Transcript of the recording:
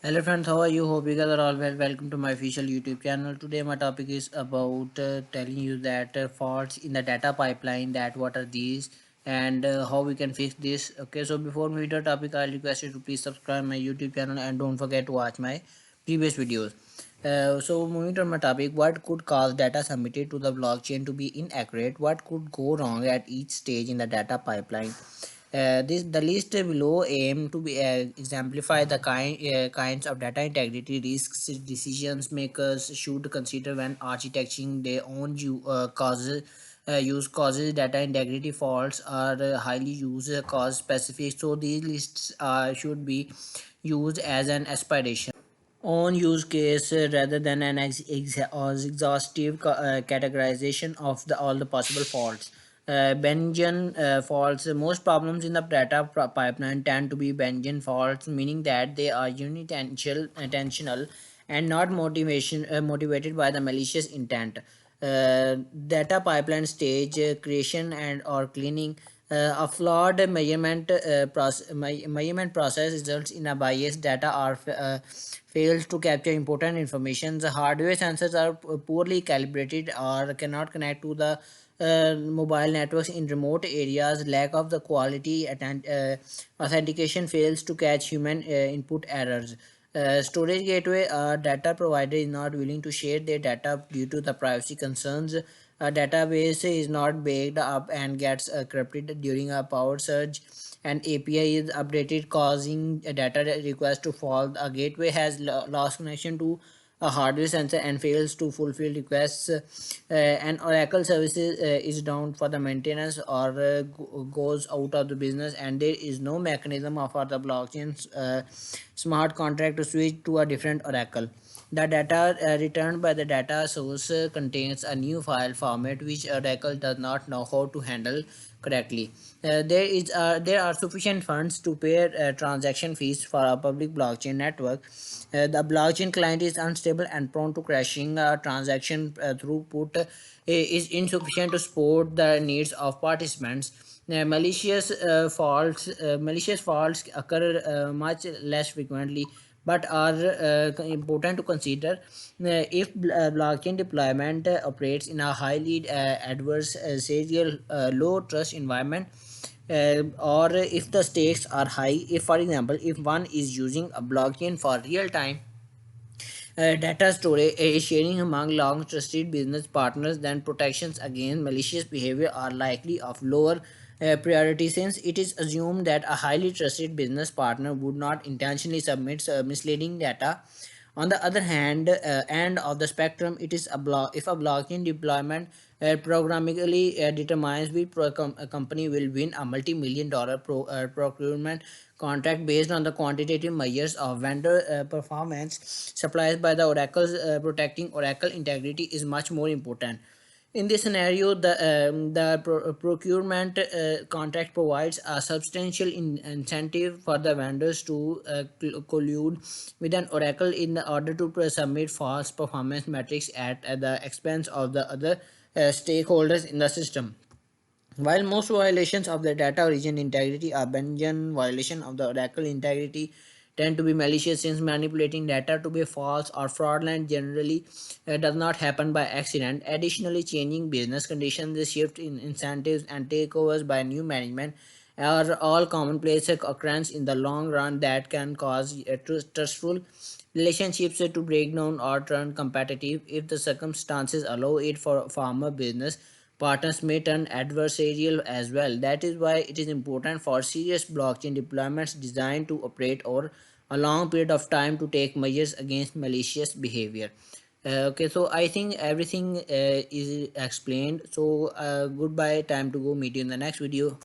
Hello friends, how are you? Hope you guys are all well. Welcome to my official YouTube channel. Today my topic is about telling you that faults in the data pipeline, that what are these and how we can fix this. Okay, so before moving to the topic, I'll request you to please subscribe my YouTube channel and don't forget to watch my previous videos. So moving to my topic, what could cause data submitted to the blockchain to be inaccurate? What could go wrong at each stage in the data pipeline? The list below aim to be exemplify the kinds of data integrity risks decisions makers should consider when architecting their own use causes. Data integrity faults are highly user cause specific, so these lists should be used as an aspiration on use case rather than an exhaustive categorization of all the possible faults. Bayesian faults. Most problems in the data pipeline tend to be Bayesian faults, meaning that they are intentional and not motivated by the malicious intent. Data pipeline stage creation and or cleaning. A flawed measurement process results in a biased data or fails to capture important information. The hardware sensors are poorly calibrated or cannot connect to the mobile networks in remote areas. Lack of the quality authentication fails to catch human input errors. Storage gateway data provider is not willing to share their data due to the privacy concerns. A database is not baked up and gets corrupted during a power surge. An API is updated, causing a data request to fall. A gateway has lost connection to a hardware sensor and fails to fulfill requests. An Oracle services is down for the maintenance or goes out of the business, and there is no mechanism for the blockchain smart contract to switch to a different Oracle. The data returned by the data source contains a new file format which Oracle does not know how to handle correctly. There are sufficient funds to pay transaction fees for a public blockchain network. The blockchain client is unstable and prone to crashing. Transaction throughput is insufficient to support the needs of participants. Malicious faults occur much less frequently, but are important to consider. Blockchain deployment operates in a highly adverse serial low trust environment, or if the stakes are high. If, for example, if one is using a blockchain for real time data storage sharing among long trusted business partners, then protections against malicious behavior are likely of lower priority, since it is assumed that a highly trusted business partner would not intentionally submit misleading data. On the other hand, end of the spectrum, it is if a blockchain deployment programmatically determines which company will win a multi-million dollar procurement contract based on the quantitative measures of vendor performance. Supplies by the oracles. Protecting oracle integrity is much more important. In this scenario, the procurement contract provides a substantial incentive for the vendors to collude with an oracle in order to submit false performance metrics at the expense of the other stakeholders in the system. While most violations of the data origin integrity are Bayesian violation of the oracle integrity tend to be malicious, since manipulating data to be false or fraudulent generally does not happen by accident. Additionally, changing business conditions, the shift in incentives and takeovers by new management are all commonplace occurrence in the long run that can cause trustful relationships to break down or turn competitive. If the circumstances allow it, for farmer business partners may turn adversarial as well. That is why it is important for serious blockchain deployments designed to operate over a long period of time to take measures against malicious behavior. Okay, so I think everything is explained. So goodbye, time to go, meet you in the next video.